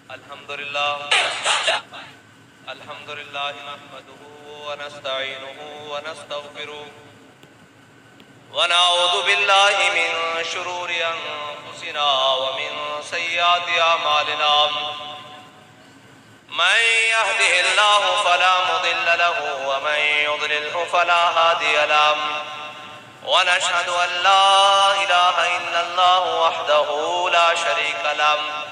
الحمد لله نحمده ونستعينه ونستغفره ونعوذ بالله من شرور أنفسنا ومن سيئات أعمالنا من يهده الله فلا مضل له ومن يضلله فلا هادي له ونشهد أن لا إله إلا الله وحده لا شريك له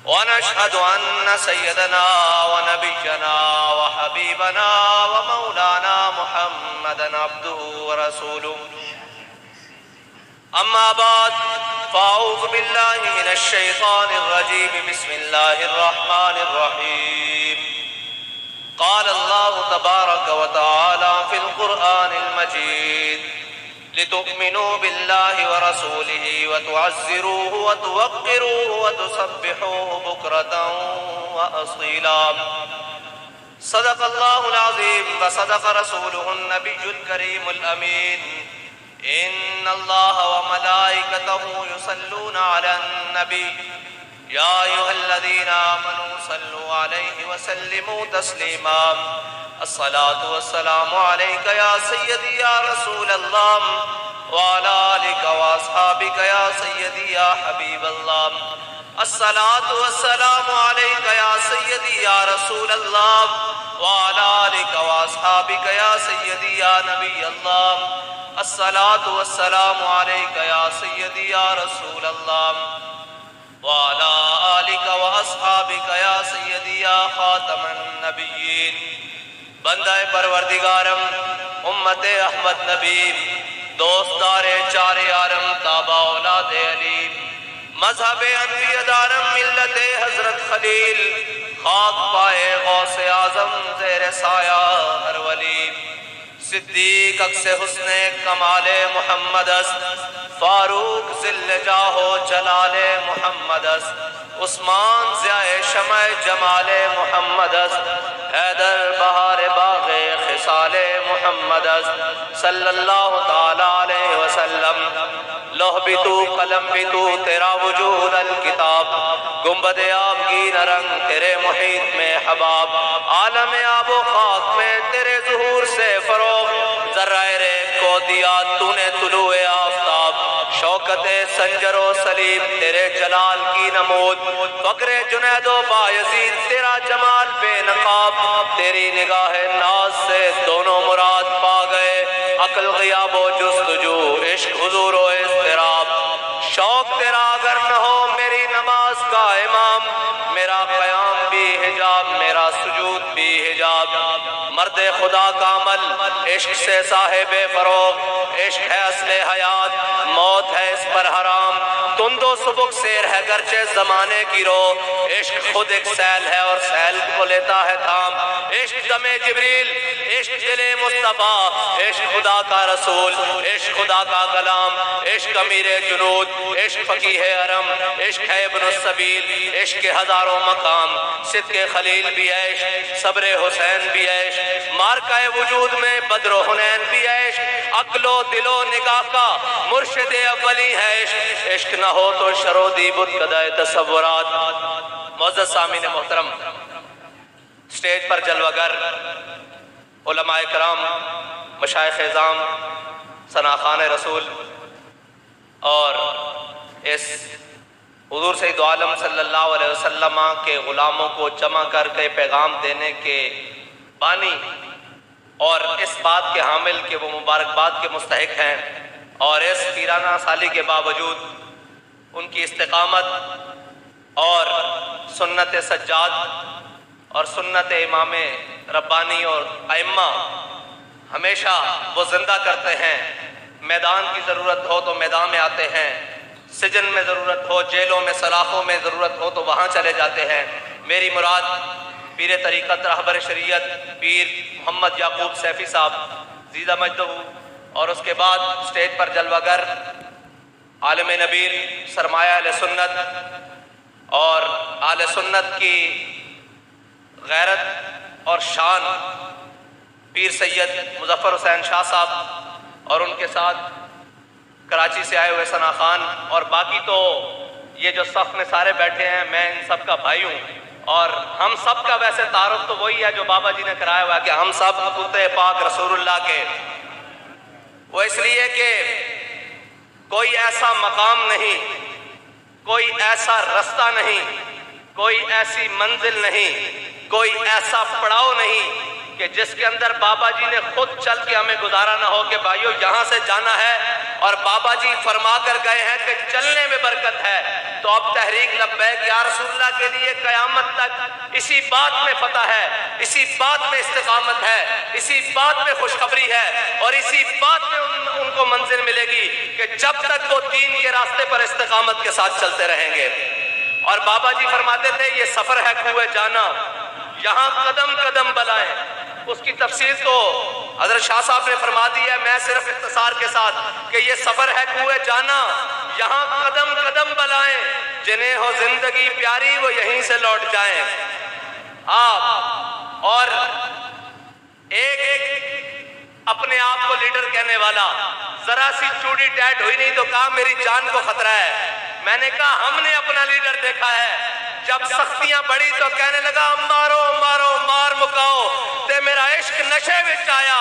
ونشهد أن سيدنا ونبينا وحبيبنا ومولانا محمدا عبده ورسوله أما بعد فأعوذ بالله من الشيطان الرجيم بسم الله الرحمن الرحيم قال الله تبارك وتعالى في القرآن المجيد لتؤمنوا بالله ورسوله وتعزروه وتوقروه وتسبحوه بكرة وأصيلا صدق الله العظيم وصدق رسوله النبي الكريم الأمين إن الله وملائكته يصلون على النبي يا أيها الذين آمنوا صلوا عليه وسلموا تسليما الصلاة والسلام عليك يا سيدي يا رسول الله وعلى آلك وأصحابك يا سيدي يا حبيب الله الصلاة والسلام عليك يا سيدي يا رسول الله وعلى آلك وأصحابك يا سيدي يا نبي الله الصلاة والسلام عليك يا سيدي يا رسول الله وعلى آلك وأصحابك يا سيدي يا خاتم النبيين بندہ پروردگارم امت احمد نبی دوستار چار یارم تابع اولاد علی مذہب انبیاء دارم ملت حضرت خلیل خاک پائے غوث اعظم زیر سایہ ہر ولی صدیق اکس حسن کمال محمد است فاروق ذل جاہ و جلال محمد است عثمان ضیاء شمع جمال محمد است حیدر بہار باغ خصال محمد است صلی اللہ تعالی علیہ وسلم لوح بھی تو قلم بھی تو تیرا وجود الکتاب گنبد آب کی رنگ تیرے محیط میں حباب عالم آب و خاک میں تیرے ظہور سے فروغ ذرہ ریگ کو دیا تو نے طلوع آفتاب شوکت سنجر و سلیب تیرے جلال کی نمود فقر جنید و بایزید تیرا جمال بے نقاب تیری نگاہ ناز سے دونوں مراد پا گئے عقل غیاب و جستجو عشق حضور و اضطراب شوق تیرا اگر نہ ہو میری نماز کا امام میرا قیام بھی حجاب میرا سجود بھی حجاب مرد خدا کا عمل عشق سے صاحب فروغ عشق ہے اصل حیات موت ہے اس پر حرام تند و سبک سیر ہے گرچہ زمانے کی رو عشق خود ایک سیل ہے اور سیل کو لیتا ہے تھام عشق دم جبریل عشق دل مصطفیٰ عشق خدا کا رسول عشق خدا کا کلام عشق امیر جنود عشق فقیہ حرم عشق ہے ابن السبیل عشق کے ہزاروں مقام صدق خلیل بھی ہے عشق صبر حسین بھی ہے عشق مارکہ وجود میں بدر و حنین بھی ہے عشق عقل و دل و نگاہ کا مرشد اولی ہے عشق عشق نہ ہو تو شرودی بت قدائے تصورات معزز سامعین محترم سٹیج پر جلوگر علماء کرام مشائخ اعظام ثناخان رسول اور اس حضور سید عالم صلی اللہ علیہ وسلم کے غلاموں کو جمع کر کے پیغام دینے کے بانی اور اس بات کے حامل کہ وہ مبارکباد کے مستحق ہیں اور اس پیرانہ سالی کے باوجود ان کی استقامت اور سنت سجاد اور سنت امام ربانی اور ائمہ ہمیشہ وہ زندہ کرتے ہیں میدان کی ضرورت ہو تو میدان میں آتے ہیں سجن میں ضرورت ہو جیلوں میں سلاخوں میں ضرورت ہو تو وہاں چلے جاتے ہیں میری مراد پیر طریقت رہبر شریعت پیر محمد یعقوب سیفی صاحب زیدہ مجدہ اور اس کے بعد سٹیج پر جلوگر عالم نبیر سرمایہ اہل سنت اور اہل سنت کی غیرت اور شان پیر سید مظفر حسین شاہ صاحب اور ان کے ساتھ کراچی سے آئے ہوئے ثنا خان اور باقی تو یہ جو صف میں سارے بیٹھے ہیں میں ان سب کا بھائی ہوں، اور ہم سب کا ویسے تعارف تو وہی ہے جو بابا جی نے کرایا ہوا ہے کہ ہم سب خطوط پاک رسول اللہ کے، وہ اس لیے کہ کوئی ایسا مقام نہیں، کوئی ایسا رستہ نہیں، کوئی ایسی منزل نہیں، کوئی ایسا پڑاؤ نہیں کہ جس کے اندر بابا جی نے خود چل کے ہمیں گزارا نہ ہو کہ بھائیو یہاں سے جانا ہے، اور بابا جی فرما کر گئے ہیں کہ چلنے میں برکت ہے۔ تو اب تحریک لبیک یا رسول اللہ کے لیے قیامت تک اسی بات میں فتح ہے، اسی بات میں استقامت ہے، اسی بات میں خوشخبری ہے، اور اسی بات میں ان کو منزل ملے گی کہ جب تک وہ دین کے راستے پر استقامت کے ساتھ چلتے رہیں گے۔ اور بابا جی فرماتے تھے یہ سفر ہے کوہ جانا، یہاں قدم قدم بلائیں۔ اس کی تفصیل تو حضرت شاہ صاحب نے فرما دی ہے، میں صرف اختصار کے ساتھ کہ یہ سفر ہے کوہ جانا، یہاں قدم قدم بلائیں، جنہیں ہو زندگی پیاری وہ یہیں سے لوٹ جائیں۔ آپ اور ایک اپنے آپ کو لیڈر کہنے والا، ذرا سی چوڑی ٹیٹ ہوئی نہیں تو کہا میری جان کو خطرہ ہے۔ میں نے کہا ہم نے اپنا لیڈر دیکھا ہے، جب سختیاں بڑھی تو کہنے لگا مارو مارو مار مکاؤ تے میرا عشق نشے وچ آیا۔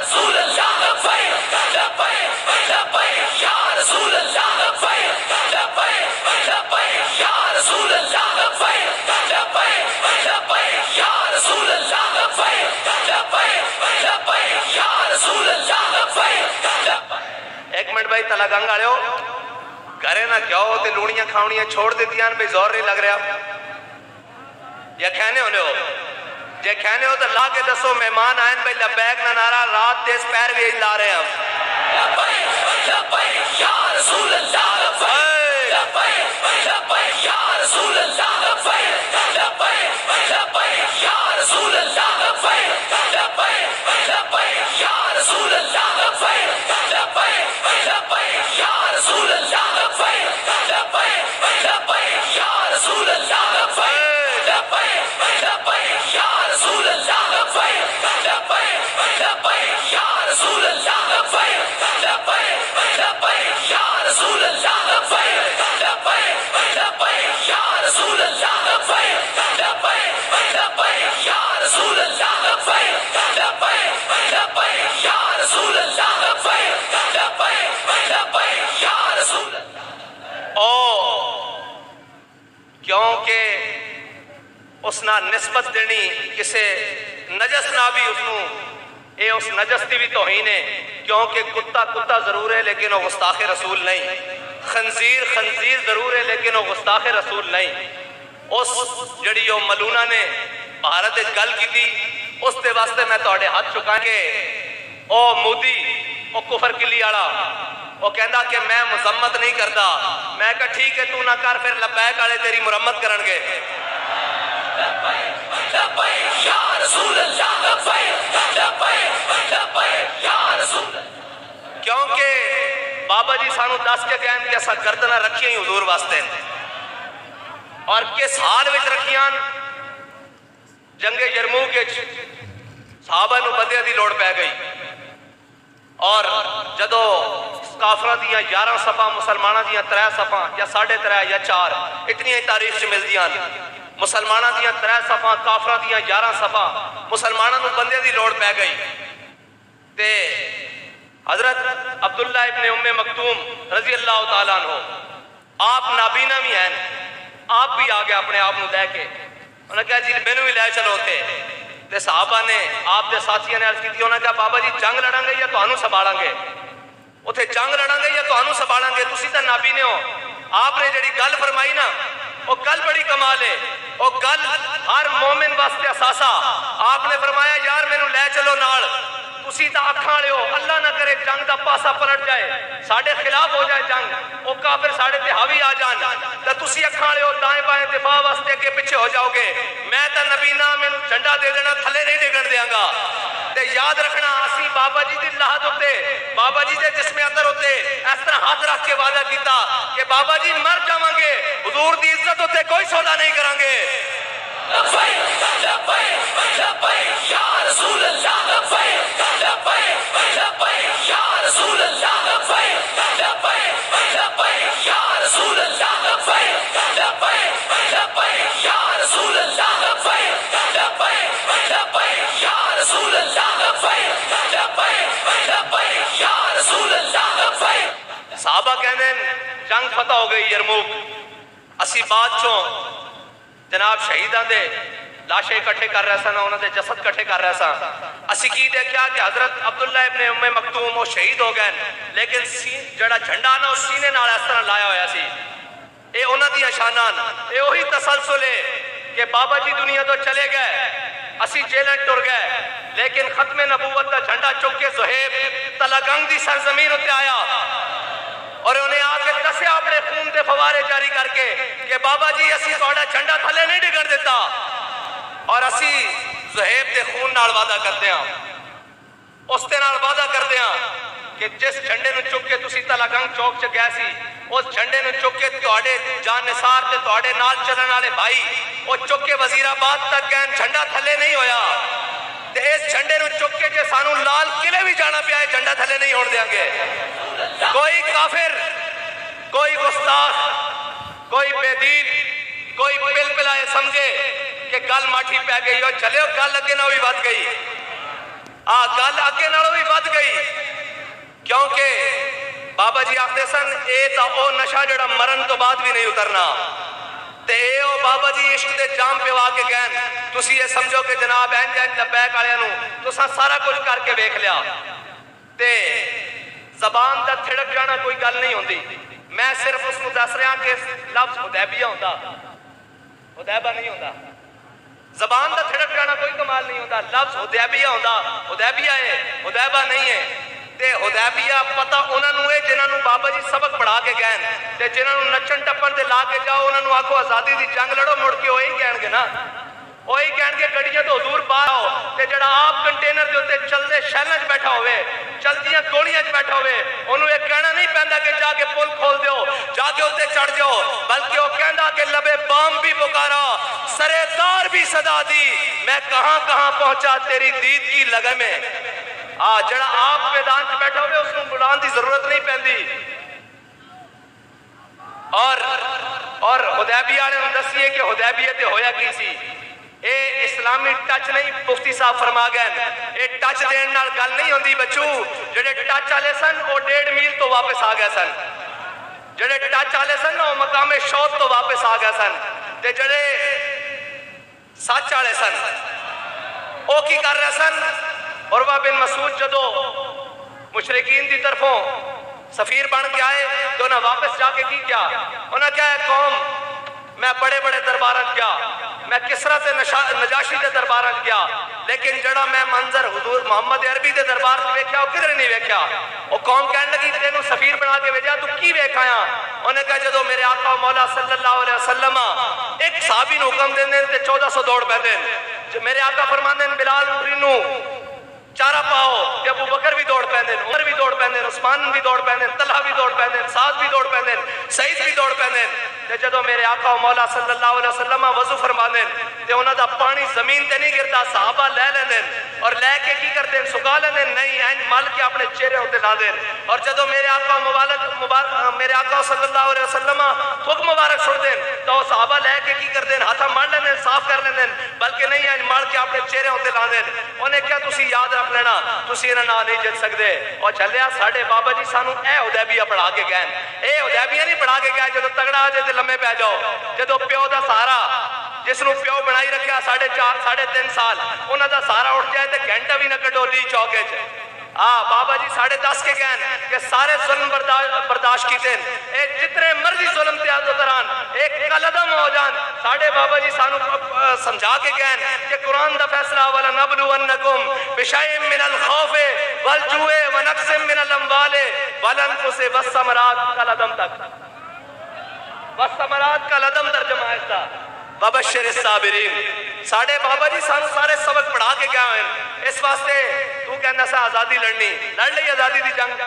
رسول اللہ لبیک لبیک لبیک یا رسول اللہ لبیک لبیک لبیک یا رسول اللہ لبیک لبیک لبیک یا رسول اللہ لبیک لبیک لبیک یا رسول اللہ لبیک۔ ایک منٹ بھائی تلا گنگ آڑے ہو گھرے نہ کیا ہو تے لوڑیاں کھاؤنیاں چھوڑ دیتی ہیں بھئی زور نہیں لگ رہا، یا کہنے ہونے ہو جے کہنے ہو تو لا کے دسو مہمان آئین بھئی لبیک نہ نارا رات تیز پیر بھی لا رہے ہیں ہم۔ لبیک لبیک یا رسول اللہ لبیک لبیک لبیک یا رسول اللہ لبیک لبیک لبیک یا رسول اللہ لبیک لبیک لبیک یا رسول اللہ لبیک لبیک لبیک یا رسول اللہ لبیک لبیک لبیک یا رسول اللہ لبیک لبیک لبیک یا رسول اللہ لبیک لبیک لبیک یا رسول اللہ لبیک لبیک لبیک یا رسول اللہ لبیک لبیک لبیک یا رسول اللہ لبیک لبیک لبیک یا رسول اللہ لبیک لبیک لبیک یا رسول اللہ لبیک لبیک لبیک یا رسول اللہ۔ کیونکہ اس نہ نسبت دینی کسے نجس نہ بھی اس نو اے اس نجس دی بھی توہین ہے، کیونکہ کتا کتا ضرور ہے لیکن وہ گستاخ رسول نہیں، خنزیر خنزیر ضرور ہے لیکن وہ گستاخ رسول نہیں۔ اس جڑی وہ ملونہ نے بھارت گل کی تھی اس دے واسطے میں توڑے ہاتھ چکائیں گے، او مودی او کفر کلی آڑا وہ کہندا کہ میں مذمت نہیں کردا، میں کہا ٹھیک ہے تو نہ کر پھر لبیک آڑے تیری مرمت کرن گے۔ لبیک یا رسول اللہ لبیک لبیک لبیک یا رسول اللہ۔ کیونکہ بابا جی سانو دس کے گئے کہ ایسا گردنہ رکھیاں ہی حضور واسطے، اور کس حال وچ رکھیاں؟ جنگ یرموک وچ صحابہ نو بدے دی لوڑ پہ گئی، اور جدو کافرہ دیاں 11 صفحہ مسلمانہ دیاں 3 صفحہ یا 3.5 یا 4 اتنی ہی تاریخ سے مل دیاں، مسلمانہ دیاں 3 صفحہ کافرہ دیاں 11 صفحہ مسلمانہ نو بندے دی لوڑ پہ گئی تے حضرت عبداللہ ابن ام مکتوم رضی اللہ تعالیٰ عنہ آپ نابینا بھی ہیں، آپ بھی آگے اپنے آپ نو لے کے انہوں نے کہا جی مینوں بھی لے چلو تے صحابہ نے آپ دے ساتھیاں نے عرض کی تھی، انہوں نے کہا بابا جی جنگ لڑاں گے یا تانوں سنبھالاں گے؟ اتھے جنگ لڑاں گے یا تانوں سنبھالاں گے؟ تسی تے نابینے ہو۔ آپ نے جڑی گل فرمائی نا وہ گل بڑی کمال ہے، وہ گل ہر مومن واسطے اساسا۔ آپ نے فرمایا یار مینوں لے چلو نال، تسی تا اکھاں والے ہو، اللہ نہ کرے جنگ دا پاسا پلٹ جائے، ساڈے خلاف ہو جائے جنگ، وہ کافر ساڈے تے حاوی آ جان تے تسی اکھاں والے ہو دائیں بائیں دفاع واسطے اگے پیچھے ہو جاؤ گے، میں تے نبی نا مینوں جھنڈا دے دینا تھلے نہیں ڈگن دیاں گا۔ تے یاد رکھنا اسی بابا جی دی لاہت ہوتے، بابا جی دے جسم اندر ہوتے اس طرح ہاتھ رکھ کے وعدہ کیتا کہ بابا جی مر جاواں گے، حضور دی عزت ہوتے کوئی سودا نہیں کریں گے۔ لبیک لبیک لبیک یا رسول اللہ لبیک لبیک لبیک یا رسول اللہ لبیک لبیک لبیک یا جنگ فتح ہو گئی یرموک، اسی بعد چوں جناب شہیداں دے لاشیں اکٹھے کر رہے سن، انہوں نے جسد اکٹھے کر رہے سن. اسی کی دیکھا کہ حضرت عبداللہ ابن ام مکتوم وہ شہید ہو گئے، لیکن جڑا جھنڈا نا اس سینے نال اس طرح لایا ہویا سی. اے انہاں دی شاناں، اے وہی تسلسل ہے کہ بابا جی دنیا تو چلے گئے، اسی جیلیں ٹر گئے، لیکن ختم نبوت دا جھنڈا چک کے زہیب تلگنگ دی سرزمین اتے آیا اور انہیں آ کے دسیا اپنے خون دے فوارے جاری کر کے کہ بابا جی اسی تہاڈا جھنڈا تھلے نہیں ڈگن دیتا، اور اسی زہیب دے خون نال وعدہ کرتے ہیں، اس دے نال وعدہ کرتے ہیں کہ جس جھنڈے نو چک کے تسی تلگنگ چوک چ گئے سی، اس جھنڈے نو چک کے تہاڈے جان نثار تے تہاڈے نال چلن والے بھائی وہ چک کے وزیر آباد تک گئے، جھنڈا تھلے نہیں ہویا. تے اس جھنڈے نو چک کے جے سانو لال قلعے بھی جانا پیا ہے جھنڈا تھلے نہیں ہون دیاں گے. کوئی کافر، کوئی گستاخ، کوئی بے دین، کوئی پل پلائے سمجھے کہ گل ماٹھی پہ گئی اور چلے گل اگے نہ بھی بد گئی، گل اگے نہ بھی بد گئی، کیونکہ بابا جی آخدے سن اے تا او نشہ جڑا مرن تو بعد بھی نہیں اترنا. تے اے او بابا جی عشق دے جام پہ واقع گئن. تسی یہ سمجھو کہ جناب اینج اینج لبیک آلے نو تساں سارا کچھ کر کے بیکھ لیا، تے زبان دا تھڑک جانا کوئی گل نہیں ہوندی. میں صرف اس کو دس رہا کہ لفظ حدیبیہ ہوندا، حدیبہ نہیں ہوندا. زبان دا تھڑک جانا کوئی کمال نہیں ہوندا، لفظ حدیبیہ ہوندا، حدیبیہ ہے، حدیبہ نہیں ہے. تے حدیبیہ پتہ انہاں نوں ہے جنہاں نوں بابا جی سبق پڑھا کے گئے تے جنہاں نوں نچن ٹپن تے لا کے جاؤ انہاں نوں آکھو آزادی دی جنگ لڑو، مڑ کے وہی کہن گے نا، وہی کہن گے گڈیاں تو حضور باہر آؤ. تے جڑا آپ کنٹینر دے اوتے چلدے شہراں وچ بیٹھا ہوئے، چلدیاں گولیاں وچ بیٹھا ہوئے، انہوں یہ کہنا نہیں پیندا کہ جا کے پل کھول دیو، جا کے اوتے چڑھ جاؤ، بلکہ وہ کہندا کہ لبے بام بھی پکارا، سرے دار بھی صدا دی، میں کہاں کہاں پہنچا تیری دید کی لگن میں. جڑا آپ میدان چ بیٹھا ہوئے اس کو بلان دی ضرورت نہیں پیندی. اور حدیبیہ والے نوں دسیے کہ حدیبیہ تے ہویا کی سی. اے اسلامی ٹچ نہیں، مفتی صاحب فرما گئے اے ٹچ دین نال گل نہیں ہوندی بچو. جڑے ٹچ والے سن وہ 1.5 میل تو واپس آ گئے سن، جڑے ٹچ والے سن وہ مقام شوط تو واپس آ گئے سن. تے جڑے سچ والے سن وہ کی کر رہے سن؟ عروہ بن مسعود جدو مشرکین دی طرفوں سفیر بن کے آئے تو انہیں واپس جا کے کی کیا؟ انہیں کہا ہے قوم میں بڑے بڑے دربارت گیا، میں کسرا تے نجاشی دے دربارت گیا، لیکن جڑا میں منظر حضور محمد عربی دے دربار سے ویکھیا وہ کدھر نہیں ویکھیا. وہ قوم کہنے لگی تینوں سفیر بنا کے بھیجا تو کی ویکھایا؟ انہیں کہا جدو میرے آقا و مولا صلی اللہ علیہ وسلم ایک صحابی نو حکم دین دین تے 1400 دوڑ پہ دین. میرے آقا فرمان دین بلال رینو چارہ پاؤ، کہ ابو بکر بھی دوڑ پہنے، عمر بھی دوڑ پہنے، عثمان بھی دوڑ پہنے، طلحہ بھی دوڑ پہنے، سعد بھی دوڑ پہنے، سعید بھی دوڑ پہنے. تے جدو میرے آقا و مولا صلی اللہ علیہ وسلم وضو فرمانے تے انہاں دا پانی زمین تے نہیں گرتا، صحابہ لے لیندے اور لے کے کی کرتے ہیں سکا لیندے نہیں اینج مل کے اپنے چہرے ہوتے لا دیں. اور جدو میرے آقا میرے آقا صلی اللہ علیہ وسلم خود مبارک چھوڑ دیں تو صحابہ لے کے کی کرتے ہیں ہاتھا مار لیندے صاف کر لیندے، بلکہ نہیں اینج مل کے اپنے چہرے ہوتے لا دیں. انہیں کیا تسی یاد رکھ لینا تسی انہاں نال نہیں جت سکدے. اور چلیا ساڈے بابا جی سانو اے حدیبیہ پڑھا کے گئے، اے حدیبیہ نہیں پڑھا کے گئے جدو تگڑا آ جائے تے لمے پہ جاؤ. جدو پیو دا سہارا جس نو پیو بنائی رکھیا 4.5 3 سال انہاں دا سہارا اٹھ جائے تے گھنٹہ بھی نہ کٹولی چوکے چ. بابا جی 10:30 کے گئے کہ سارے ظلم برداشت کیتے اے جتنے مرضی ظلم تے آدھو دران ایک قلدم ہو جان. ساڑھے بابا جی سانو سمجھا کے گئے کہ قرآن دا فیصلہ وَلَنَبْلُوَنَّكُمْ بِشَيْءٍ مِّنَ الْخَوْفِ وَالْجُوعِ وَنَقْصٍ مِّنَ الْأَمْوَالِ وَالْأَنفُسِ وَالثَّمَرَاتِ قلدم تک والثمرات کا لدم ترجمہ ایسا وبشر الصابرین. ساڑھے بابا جی سارے سبق پڑھا کے گیا ہیں. اس واسطے تو کہنا سا آزادی لڑنی لڑ لئی آزادی دی جنگ.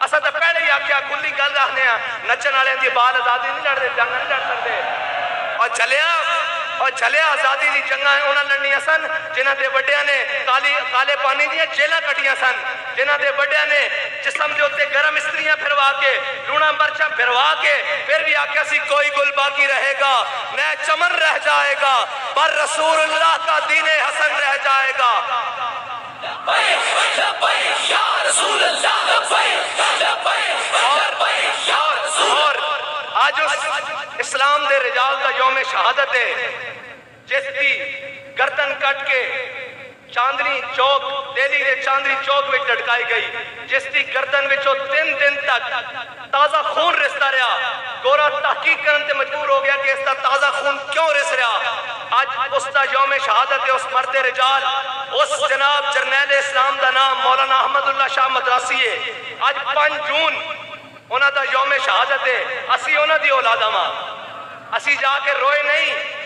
اسا تو پہلے ہی آکھیا کلی گل رکھنے ہیں نچن والے دی بال آزادی نہیں لڑ دے جنگ نہیں لڑ سکتے. اور چلیا آزادی دی جنگاں انہاں لڑنیاں سن جنہاں دے وڈیاں نے کالے پانی دیاں جیلاں کٹیاں سن، جنہاں دے وڈیاں نے جسم دے اوتے گرم استریاں پھروا کے لونا مرچاں پھروا کے پھر بھی آکھیا سی کوئی گل باقی رہے گا نہ چمن رہ جائے گا پر رسول اللہ کا دین حسن رہ جائے گا. آج اس اسلام دے رجال دا یوم شہادت ہے جس کی گردن کٹ کے چاندنی چوک دہلی دے چاندنی چوک میں لٹکائی گئی، جس کی گردن وچوں 3 دن تک تازہ خون رستا رہا۔ گورا تحقیق کرنے تے مجبور ہو گیا کہ اس کا تازہ خون کیوں رس رہا۔ آج اس کا یوم شہادت ہے، اس مرد رجال، اس جناب جرنیل اسلام دا نام مولانا احمد اللہ شاہ مدراسی ہے۔ آج 5 جون انہاں دا یوم شہادت ہے، اسی انہاں دی اولاداں ماں، اسی جا کے روئے نہیں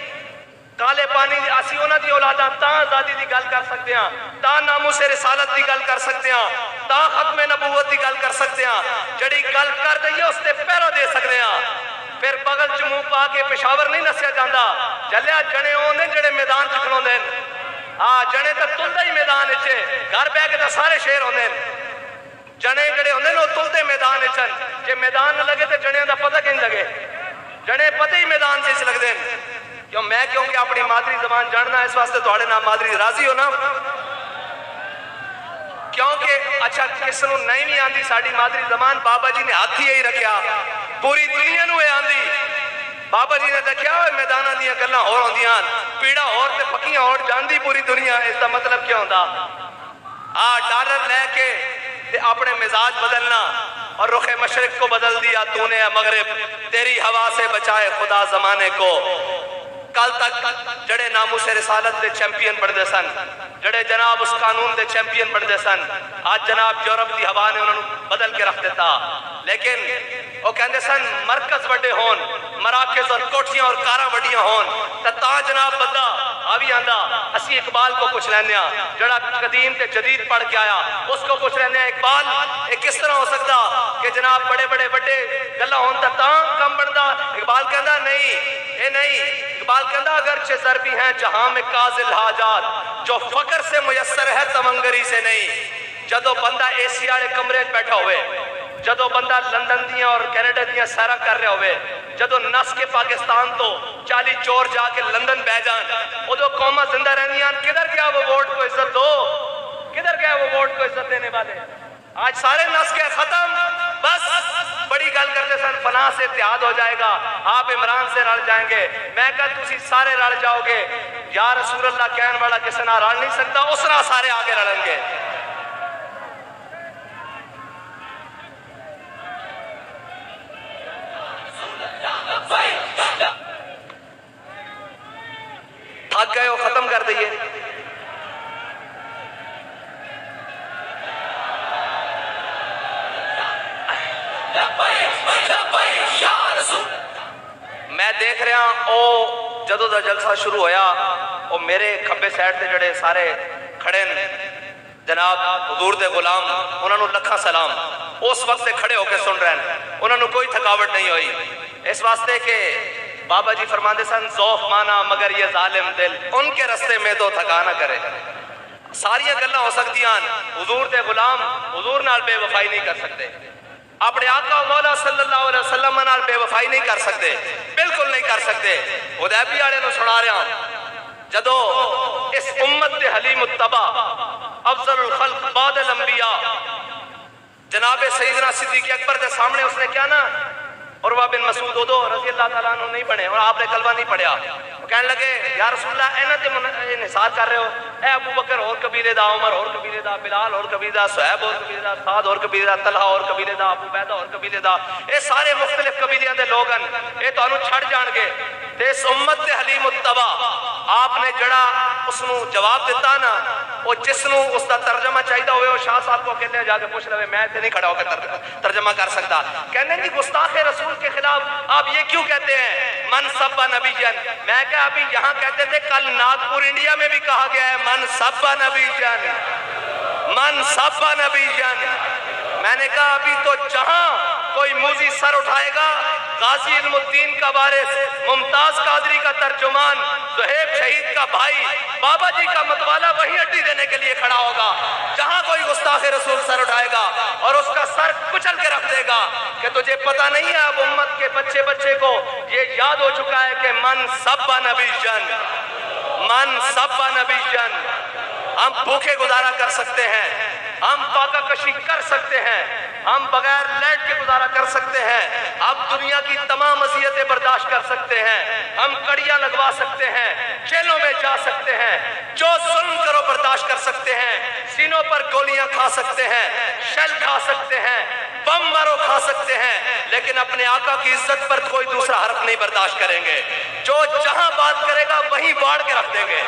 کالے پانی دی، اسی انہاں دی اولاداں تاں آزادی دی گل کر سکتے ہیں، تاں ناموس رسالت دی گل کر سکتے ہیں، تاں ختم نبوت دی گل کر سکتے ہیں، جڑی گل کر دئیے اس تے پیرا دے سکتے ہیں۔ پھر بغل چ منہ پا کے پشاور نہیں نسیا جاندہ، جلیا جنے ہوندے جڑے میدان چ کھلوندے جنے تے تلدے ہی میدان وچ، گھر بہ کے تے سارے شیر ہوندے، جنے جڑے ہوندے وہ تلدے میدان وچ، جے میدان نہ لگے تے جنیاں دا پتہ کہیں لگے، جنے پتہ ہی میدان چ لگدے۔ کیوں میں کہ اپنی مادری زبان جاننا، اس واسطے تھوڑے نام مادری راضی ہو نا، کیونکہ اچھا کس نو نہیں بھی آندی ساڑی مادری زبان، بابا جی نے ہاتھ ہی رکھیا، پوری دنیا نو ہے آندی۔ بابا جی نے دیکھیا میدانہ دیا گلہ اور ہوندیاں، پیڑا اور تے پکیاں اور جاندی پوری دنیا، اس کا مطلب کیا ہوندا؟ ڈالر لے کے اپنے مزاج بدلنا اور رخ مشرق کو بدل دیا تو نے مغرب، تیری ہوا سے بچائے خدا زمانے کو۔ کل تک جڑے ناموس رسالت دے چیمپئن بڑھدے سن، جڑے جناب اس قانون دے چیمپئن بڑھدے سن، آج جناب یورپ دی ہوا نے انہوں بدل کے رکھ دیتا۔ لیکن وہ کہندے سن مرکز وڈے ہون، مراکز اور کوٹھیاں اور کاراں وڈیاں ہون، تا جناب بندہ آوی آندہ۔ اسی اقبال کو پوچھ لینے ہیں، جڑا قدیم تے جدید پڑھ کے آیا، اس کو پوچھ لینے ہیں اقبال ایک کس طرح ہو سکتا کہ جناب بڑے بڑے وڈے گلہ ہون تا کم بڑھدا؟ اقبال کہندہ نہیں، اے نہیں، اقبال کہندہ اگرچہ ضربی ہیں جہاں میں کازل حاجات، جو فقر سے میسر ہے تمنگری سے نہیں۔ جدو بندہ ایسی آڑے کمرے بیٹھا ہوئے، جدو بندہ لندن دیاں اور کینیڈا دیاں سیرہ کر رہے ہوئے، جدو نس کے پاکستان تو 40 چور جا کے لندن بہ جان، وہ دو قومہ زندہ رہنیاں، کدھر گیا وہ ووٹ کو عزت دو؟ کدھر گیا وہ ووٹ کو عزت دینے والے؟ آج سارے نس کے ختم، بس بڑی گل کرتے سن فلاں سے اتحاد ہو جائے گا، آپ عمران سے رل جائیں گے۔ میں کہا تسی سارے رل جاؤ گے، یا رسول اللہ کہنے والا کسی نہ رل نہیں سکتا، اس نہ سارے آگے رلیں گے۔ تھک گئے ہو، ختم کر دئیے۔ میں دیکھ رہا او جدو دا جلسہ شروع ہویا، او میرے کھبے سائڈ تے جڑے سارے کھڑے جناب حضور دے غلام، انہوں نے لکھا سلام، اس وقت سے کھڑے ہو کے سن رہے ہیں، انہوں نے کوئی تھکاوٹ نہیں ہوئی، اس واسطے کہ بابا جی فرماندے سن ذوف مانا مگر یہ ظالم دل ان کے رستے میں تو تھکا نہ کرے۔ ساری گلہ ہو سکتی ہیں، حضور دے غلام حضور نال بے وفائی نہیں کر سکتے، اپنے آقا مولا صلی اللہ علیہ وسلم نال بے وفائی نہیں کر سکتے، بالکل نہیں کر سکتے۔ حدیبیہ والے نو سنا رہا ہوں، جدو اس امت دے حلیم التبا افضل الخلق بعد الانبیاء جناب سیدنا صدیق اکبر دے سامنے اس نے کیا نا عروہ بن مسعود ادو رضی اللہ تعالیٰ عنہ نہیں بنے اور آپ نے کلمہ نہیں پڑھیا، وہ کہنے لگے یا رسول اللہ اینا تے انحصار کر رہے ہو، اے ابو بکر اور قبیلے دا، عمر اور قبیلے دا، بلال اور قبیلے دا، صہیب اور قبیلے دا، سعد اور قبیلے دا، طلحہ اور قبیلے دا، ابو عبیدہ اور قبیلے دا، اے سارے مختلف قبیلیاں دے لوگن اے تو انہوں چھڑ جان گے۔ تے اس امت دے حلیم التبا آپ نے جڑا اس نو جواب دیتا نا، وہ جس نو اس دا ترجمہ چاہیدہ ہوئے وہ شاہ صاحب کو کہتے ہیں جا کے پوچھ لے، میں تے نہیں کھڑا ہو کے ترجمہ کر سکتا۔ کہنے کی گستاخ رسول کے خلاف آپ یہ کیوں کہتے ہیں من سب نبی جن؟ میں کہا ابھی یہاں کہتے تھے، کل ناگپور انڈیا میں بھی کہا گیا ہے من سب نبی جن، من سب نبی جن۔ میں نے کہا ابھی تو جہاں کوئی موزی سر اٹھائے گا، غازی علم الدین کا وارث، ممتاز قادری کا ترجمان، زہیب شہید کا بھائی، بابا جی کا متوالا وہی اڈی دینے کے لیے کھڑا ہوگا۔ جہاں کوئی گستاخ رسول سر اٹھائے گا اور اس کا سر کچل کے رکھ دے گا کہ تجھے پتہ نہیں ہے، اب امت کے بچے کو یہ یاد ہو چکا ہے کہ من سب نبی جن، من سب نبی جن۔ ہم بھوکے گزارا کر سکتے ہیں، ہم پاکا کشی کر سکتے ہیں، ہم بغیر لائٹ کے گزارا کر سکتے ہیں، اب دنیا کی تمام اذیتیں برداشت کر سکتے ہیں، ہم کڑیاں لگوا سکتے ہیں، جیلوں میں جا سکتے ہیں، جو ظلم کرو برداشت کر سکتے ہیں، سینوں پر گولیاں کھا سکتے ہیں، شل کھا سکتے ہیں، بم مارو کھا سکتے ہیں، لیکن اپنے آقا کی عزت پر کوئی دوسرا حرف نہیں برداشت کریں گے۔ جو جہاں بات کرے گا وہیں باڑ کے رکھ دیں گے۔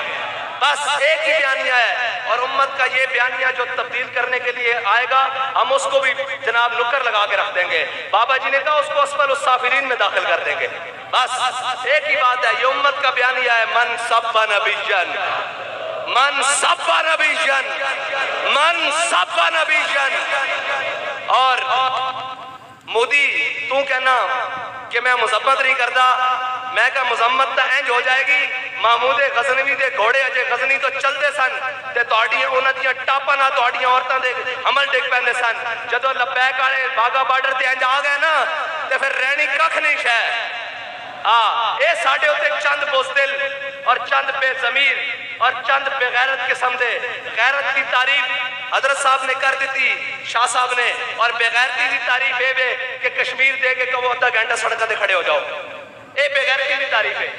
بس ایک ہی بیانیہ ہے، اور امت کا یہ بیانیہ جو تبدیل کرنے کے لیے آئے گا ہم اس کو بھی جناب نکر لگا کے رکھ دیں گے۔ بابا جی نے کہا اس کو اسفل السافلین میں داخل کر دیں گے۔ بس ایک ہی بات ہے، یہ امت کا بیانیہ ہے، من سب نبیًا، من سب نبیًا، من سب نبیًا۔ اور مودی تو کہنا کہ میں مذمت نہیں کرتا، میں کہا مذمت تا انج ہو جائے گی، محمود غزنوی دے گھوڑے اجے غزنی تو چلتے سن تے تہاڈیاں انہاں دیاں ٹاپاں نال تہاڈیاں عورتاں دے عمل ڈگ پیندے سن، جدوں لبیک والے باغا بارڈر تے انج آ گئے نا تے پھر رہنی ککھ نہیں شے۔ اے ساڈے اوتے چند بزدل اور چند بے ضمیر اور چند بے غیرت قسم دے غیرت کی تعریف حضرت صاحب نے کر دیتی، شاہ صاحب نے، اور بے غیرتی کی تعریف اے کہ کشمیر دے کے کہو آدھا گھنٹہ سڑکاں تے کھڑے ہو جاؤ، اے بے غیرتی کی تعریف ہے۔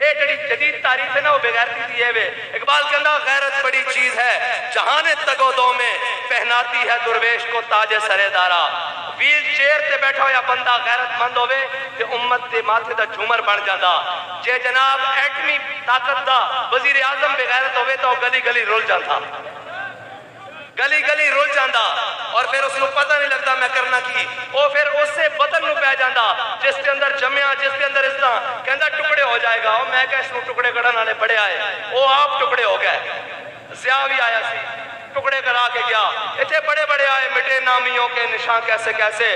اے جڑی جدید تعریف ہے نا وہ بے غیرتی دی ہے۔ اقبال کہندا غیرت بڑی چیز ہے جہان تگو دو میں پہناتی ہے درویش کو تاج سرے دارا۔ ویل چیئر تے بیٹھا ہویا بندہ غیرت مند ہوئے تے امت دے ماتھے دا جھومر بن جاندا، جے جناب ایٹمی طاقت دا وزیر اعظم بے غیرت ہوئے تو گلی گلی رول جاندا، گلی گلی رول جاندا، اور پھر اس کو پتہ نہیں لگتا میں کرنا کی، وہ پھر اس سے بدن نو پہ جاندا جس کے اندر جمعہ، جس کے اندر اس طرح کہندا ٹکڑے ہو جائے گا۔ اور میں کہا اس کو ٹکڑے کرن والے بڑے آئے، وہ آپ ٹکڑے ہو گئے، ضیاء بھی آیا سی ٹکڑے کرا کے گیا، اتنے بڑے بڑے آئے، مٹے نامیوں کے نشان کیسے کیسے،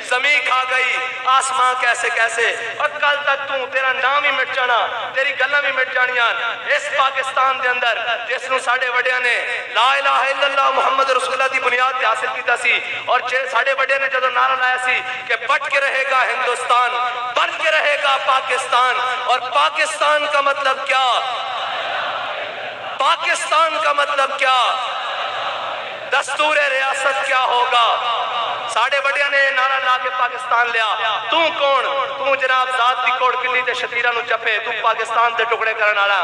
زمین کھا گئی آسمان کیسے کیسے، اور کل تک تو تیرا نام ہی مٹ جانا، تیری گلاں بھی مٹ جانیاں۔ اس پاکستان دے اندر جس نو ساڈے وڈیاں نے لا الہ الا اللہ محمد رسول اللہ دی بنیاد تے حاصل کیتا سی، اور ساڈے وڈیاں نے جدوں نعرہ لایا سی کہ بٹ کے رہے گا ہندوستان، بن کے رہے گا پاکستان، اور پاکستان کا مطلب کیا، پاکستان کا مطلب کیا، دستور ریاست کیا ہوگا۔ ساڑھے بڑیاں نے نعرہ لا کے پاکستان لیا، تو کون، تو جناب ذات دی کوڑ کلی تے شتیرہ نو چپے، تو پاکستان دے ٹکڑے کرن والا۔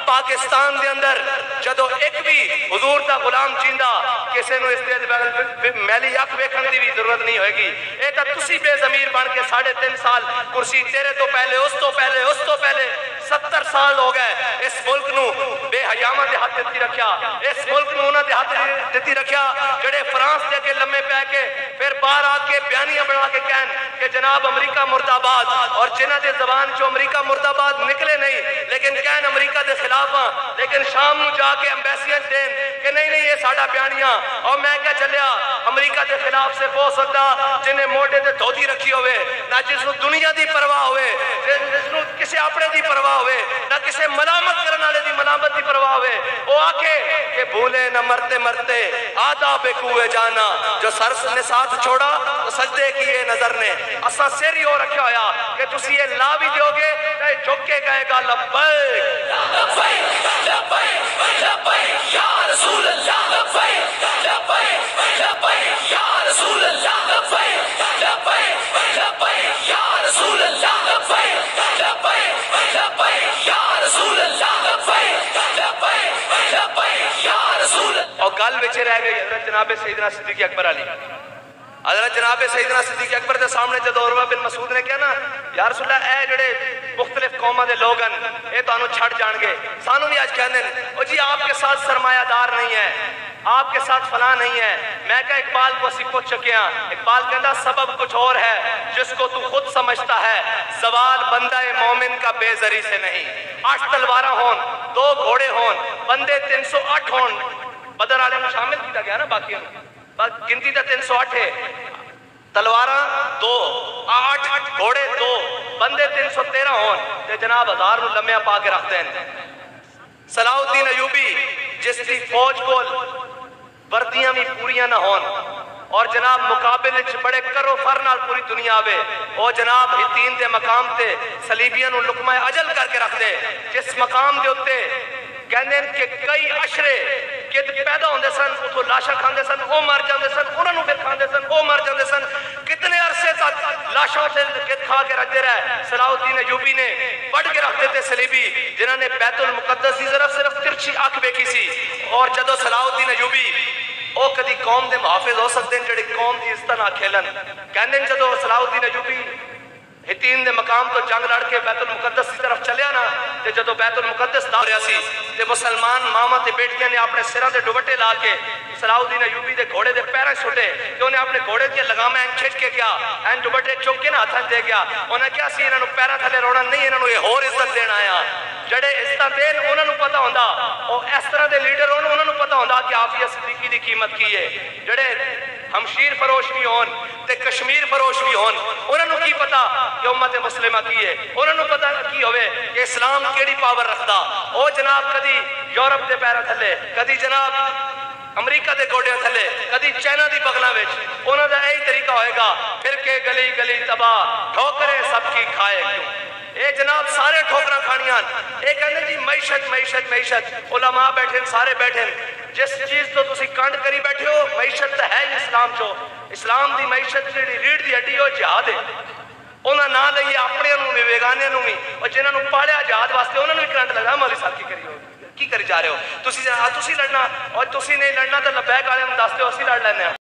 پاکستان دے اندر جدو ایک بھی حضور دا غلام جیندہ کسے نو اس دے میلی اکھ ویکھن دی بھی ضرورت نہیں ہوئے گی۔ اے تا تسی بے ضمیر بن کے 3.5 سال کرسی تیرے تو پہلے اس تو پہلے اس تو پہلے 70 سال ہو گئے اس ملک نو بے حیامہ دے ہاتھ دیتی رکھیا، اس ملک نو انہاں دے ہاتھ دیتی رکھیا جڑے فرانس دے کے لمے پہ کے پھر باہر آ کے بیانیاں بنا کے کہن کہ جناب امریکہ مرد آباد، اور جنہ دے زبان چو امریکہ مرد آباد نکلے نہیں لیکن کہن امریکہ دے خلاف ہاں، لیکن شام نو جا کے ایمبیسیاں دین کہ نہیں نہیں یہ ساڈا بیانیاں۔ اور میں کیا چلیا امریکہ دے خلاف سے ہو سکتا جنہیں موڈے دے دھوتی رکھی ہوئے، نہ جس نو دنیا دی پرواہ ہوئے، جس نو کسے اپنے دی پرواہ ہوئے، نہ کسے ملامت کرنے والے دی ملامت دی پرواہ ہوئے، وہ آکے کہ بھولے نہ مرتے مرتے آداب کوئے جانا، جو سر نے ساتھ چھوڑا تو سجدے کیے نظر نے۔ اساں سر ہی ہو رکھا ہویا کہ تسی یہ لا بھی دیو گے تو جھک کے گئے گا لبیک لبیک لبیک لبیک یا رسول اللہ، لبیک لبیک لبیک یا رسول اللہ، لبیک لبیک لبیک یا رسول اللہ، لبیک لبیک لبیک یا رسول اللہ، لبیک لبیک لبیک یا رسول اللہ۔ اور گل وچ رہ گئی حضرت جناب سیدنا صدیق اکبر علی، حضرت جناب سیدنا صدیق اکبر دے سامنے جب عروہ بن مسعود نے کہا نا یا رسول اللہ اے جڑے مختلف قوموں دے لوگ ہیں اے تانوں چھڑ جان گے، سانوں بھی آج کہنے او جی آپ کے ساتھ سرمایہ دار نہیں ہے، آپ کے ساتھ فلاں نہیں ہے۔ میں کہا اقبال کو اسی پوچھ چکے ہیں، اقبال کہندا سبب کچھ اور ہے جس کو تو خود سمجھتا ہے، زوال بندہ مومن کا بے زری سے نہیں۔ 8 تلوارہ ہون، 2 گھوڑے ہون، بندے 308 ہون، بدر والے میں شامل کیتا گیا نا، باقی گنتی تا 308 ہے، تلواراں 2، 8 گھوڑے 2، بندے 313 ہون تے جناب 1000 نو لمحہ پا کے رکھتے ہیں۔ صلاح الدین ایوبی جس دی فوج کول وردیاں بھی پوریاں نہ ہون اور جناب مقابل وچ بڑے کرو فر نال پوری دنیا آوے، او جناب ہتین دے مقام تے صلیبیاں نو لقمہ اجل کر کے رکھ دے، جس مقام دے اتے کہندے کہ کئی عشرے گد پیدا ہوندے سن اتھوں لاشاں کھاندے سن وہ مر جاندے سن انہاں نوں پھر کھاندے سن وہ مر جاندے سن کتنے عرصے تک لاشاں تے گد کھا کے رکھتے رہے صلاح الدین ایوبی نے پڑھ کے رکھتے تھے صلیبی جنہاں نے بیت المقدس دی طرف صرف ترچھی آنکھ دیکھی سی اور جدو صلاح الدین ایوبی او کدی قوم دے محافظ ہو سکتے ہیں جڑے قوم دی عزت نہ کھیلن کہندے جدو صلاح الدین ایوبی ہتین دے مقام تو جنگ لڑ کے بیت المقدس کی طرف چلیا نا تے جدو بیت المقدس دا رہا سی تے مسلمان ماما تے بیٹیاں نے اپنے سراں دے دوپٹے لا کے صلاح الدین ایوبی دے گھوڑے دے پیراں چھوٹے تے انہیں اپنے گھوڑے دی لگاماں این کھچ کے کیا این دوپٹے چوک کے نہ ہتھاں دے گیا انہیں کیا سی انہاں نوں پیراں تھلے روڑا نہیں انہاں نوں یہ ہور عزت دینا آیا جڑے عزت دین انہاں نوں پتہ ہوندا او اس طرح دے لیڈر ہون انہاں نوں پتہ ہوندا کہ عافیہ صدیقی دی قیمت کی ہے جڑے ہمشیر فروش بھی ہون تے کشمیر فروش بھی ہون انہاں نوں کی پتہ کہ امت مسلمہ کی ہے انہاں نوں پتہ کی ہوئے کہ اسلام کیڑی پاور رکھدا او جناب کدی یورپ دے پیراں تھلے کدی جناب امریکہ دے گوڑیاں تھلے کدی چائنا دی بغلاں وچ انہاں دا یہی طریقہ ہوئے گا پھر کے گلی گلی تباہ ٹھوکریں سب کی کھائے کیوں اے جناب سارے ٹھوکراں کھانیاں اے کہندے جی معیشت معیشت معیشت علماء بیٹھے سارے بیٹھے جس چیز تو تسی کانڈ کری بیٹھے ہو معیشت ہے ہی اسلام چو اسلام دی معیشت جڑی ریڑھ دی ہڈی ہو جہاد ہے انہاں نہ لئیے اپنے نوں بھی بیگانے نوں بھی اور جنہاں نوں پالیا جہاد واسطے انہاں نوں بھی کرنٹ لگا مولوی صاحب کی کری جا رہے ہو تسی لڑنا اور تسی نہیں لڑنا تو لبیک والے نوں دس دیو اسی لڑ لینے